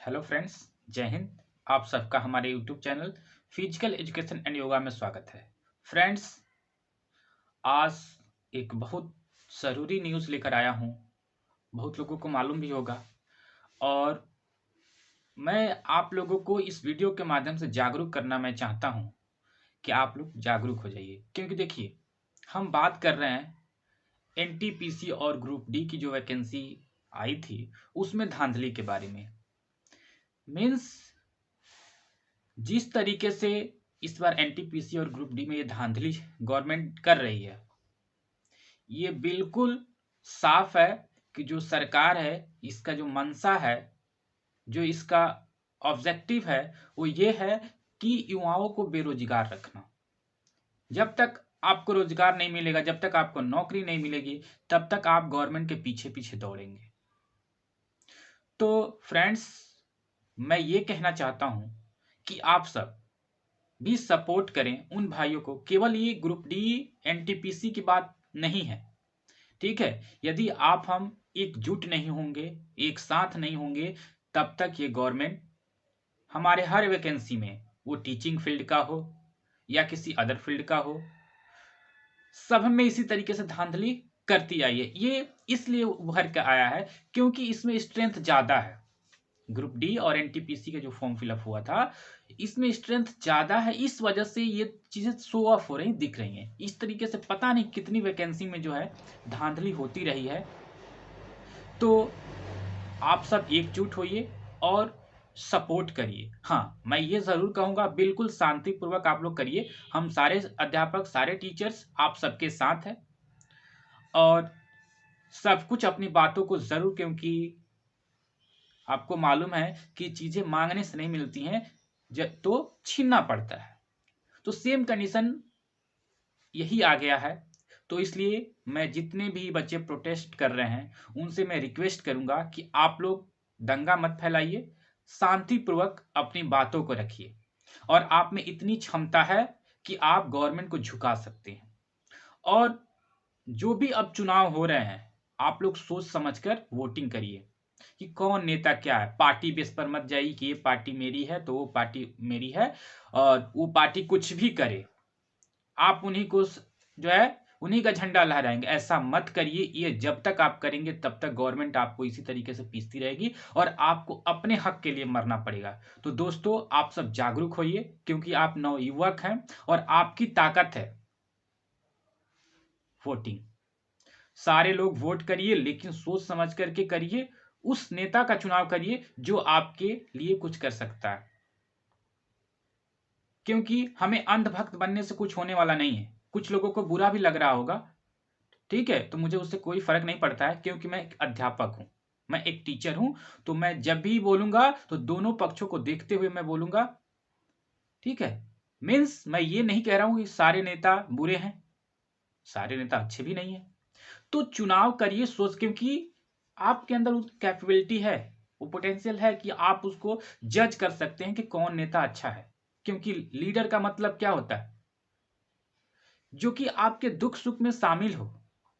Hello friends, जय हिंद। आप सबका हमारे YouTube channel physical education and yoga में स्वागत है। फ्रेंड्स, आज एक बहुत ज़रूरी न्यूज़ लेकर आया हूँ। बहुत लोगों को मालूम भी होगा और मैं आप लोगों को इस वीडियो के माध्यम से जागरूक करना मैं चाहता हूँ कि आप लोग जागरूक हो जाइए। क्योंकि देखिए, हम बात कर रहे हैं एनटीपीसी और ग्रुप डी की जो वैकेंसी आई थी, उसमें धांधली के बारे में। मीन्स जिस तरीके से इस बार एनटीपीसी और ग्रुप डी में ये धांधली गवर्नमेंट कर रही है, ये बिल्कुल साफ है कि जो सरकार है, इसका जो मंशा है, जो इसका ऑब्जेक्टिव है, वो ये है कि युवाओं को बेरोजगार रखना। जब तक आपको रोजगार नहीं मिलेगा, जब तक आपको नौकरी नहीं मिलेगी, तब तक आप गवर्नमेंट के पीछे पीछे दौड़ेंगे। तो फ्रेंड्स, मैं ये कहना चाहता हूं कि आप सब भी सपोर्ट करें उन भाइयों को। केवल ये ग्रुप डी एनटीपीसी की बात नहीं है, ठीक है। यदि आप हम एकजुट नहीं होंगे, एक साथ नहीं होंगे, तब तक ये गवर्नमेंट हमारे हर वैकेंसी में, वो टीचिंग फील्ड का हो या किसी अदर फील्ड का हो, सब में इसी तरीके से धांधली करती आई है। ये इसलिए उभर के आया है क्योंकि इसमें स्ट्रेंथ ज्यादा है। ग्रुप डी और एनटीपीसी का जो फॉर्म फिलअप हुआ था, इसमें स्ट्रेंथ ज्यादा है। इस वजह से ये चीजें शो ऑफ हो रही दिख रही हैं। इस तरीके से पता नहीं कितनी वैकेंसी में जो है धांधली होती रही है। तो आप सब एकजुट होइए और सपोर्ट करिए। हाँ, मैं ये जरूर कहूंगा, बिल्कुल शांतिपूर्वक आप लोग करिए। हम सारे अध्यापक, सारे टीचर्स आप सबके साथ हैं और सब कुछ अपनी बातों को जरूर, क्योंकि आपको मालूम है कि चीजें मांगने से नहीं मिलती हैं, तो छीनना पड़ता है। तो सेम कंडीशन यही आ गया है। तो इसलिए मैं जितने भी बच्चे प्रोटेस्ट कर रहे हैं, उनसे मैं रिक्वेस्ट करूंगा कि आप लोग दंगा मत फैलाइए, शांतिपूर्वक अपनी बातों को रखिए। और आप में इतनी क्षमता है कि आप गवर्नमेंट को झुका सकते हैं। और जो भी अब चुनाव हो रहे हैं, आप लोग सोच समझकर वोटिंग करिए कि कौन नेता क्या है। पार्टी बेस पर मत जाइए कि ये पार्टी मेरी है तो वो पार्टी मेरी है, और वो पार्टी कुछ भी करे, आप उन्हीं को जो है उन्हीं का झंडा लहराएंगे। ऐसा मत करिए। ये जब तक आप करेंगे, तब तक गवर्नमेंट आपको इसी तरीके से पीसती रहेगी और आपको अपने हक के लिए मरना पड़ेगा। तो दोस्तों, आप सब जागरूक होइए, क्योंकि आप नवयुवक हैं और आपकी ताकत है वोटिंग। सारे लोग वोट करिए, लेकिन सोच समझ करके करिए। उस नेता का चुनाव करिए जो आपके लिए कुछ कर सकता है, क्योंकि हमें अंधभक्त बनने से कुछ होने वाला नहीं है। कुछ लोगों को बुरा भी लग रहा होगा, ठीक है, तो मुझे उससे कोई फर्क नहीं पड़ता है, क्योंकि मैं एक अध्यापक हूं, मैं एक टीचर हूं। तो मैं जब भी बोलूंगा तो दोनों पक्षों को देखते हुए मैं बोलूंगा, ठीक है। मीन्स मैं ये नहीं कह रहा हूं कि सारे नेता बुरे हैं, सारे नेता अच्छे भी नहीं है। तो चुनाव करिए सोच, क्योंकि आपके अंदर वो कैपेबिलिटी है, वो पोटेंशियल है कि आप उसको जज कर सकते हैं कि कौन नेता अच्छा है। क्योंकि लीडर का मतलब क्या होता है? जो कि आपके दुख सुख में शामिल हो,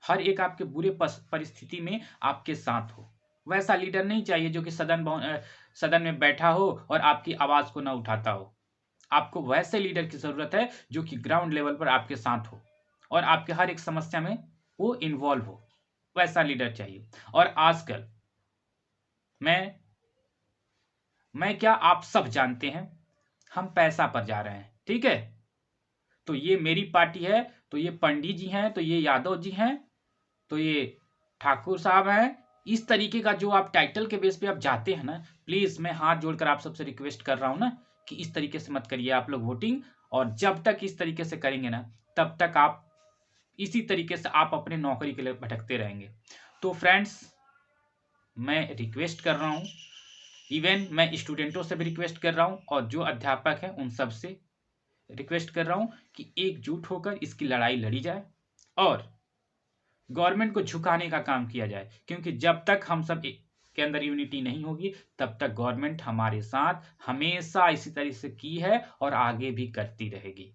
हर एक आपके बुरे परिस्थिति में आपके साथ हो। वैसा लीडर नहीं चाहिए जो कि सदन में बैठा हो और आपकी आवाज को ना उठाता हो। आपको वैसे लीडर की जरूरत है जो कि ग्राउंड लेवल पर आपके साथ हो और आपके हर एक समस्या में वो इन्वॉल्व हो। वैसा लीडर चाहिए। और आजकल मैं मैं क्या, आप सब जानते हैं, हम पैसा पर जा रहे हैं, ठीक है। तो ये मेरी पार्टी है, तो ये पंडित जी हैं, तो ये यादव जी हैं, तो ये ठाकुर साहब हैं। इस तरीके का जो आप टाइटल के बेस पे आप जाते हैं ना, प्लीज मैं हाथ जोड़कर आप सबसे रिक्वेस्ट कर रहा हूं ना कि इस तरीके से मत करिए आप लोग वोटिंग। और जब तक इस तरीके से करेंगे ना, तब तक आप इसी तरीके से आप अपने नौकरी के लिए भटकते रहेंगे। तो फ्रेंड्स, मैं रिक्वेस्ट कर रहा हूं, इवन मैं स्टूडेंटों से भी रिक्वेस्ट कर रहा हूं और जो अध्यापक हैं उन सब से रिक्वेस्ट कर रहा हूं कि एकजुट होकर इसकी लड़ाई लड़ी जाए और गवर्नमेंट को झुकाने का काम किया जाए। क्योंकि जब तक हम सब के अंदर यूनिटी नहीं होगी, तब तक गवर्नमेंट हमारे साथ हमेशा इसी तरह से की है और आगे भी करती रहेगी।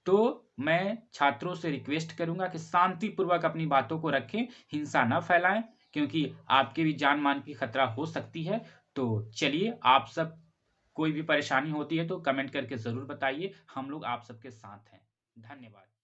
तो मैं छात्रों से रिक्वेस्ट करूंगा कि शांतिपूर्वक अपनी बातों को रखें, हिंसा न फैलाएं, क्योंकि आपके भी जान मान की खतरा हो सकती है। तो चलिए आप सब कोई भी परेशानी होती है तो कमेंट करके ज़रूर बताइए, हम लोग आप सबके साथ हैं। धन्यवाद।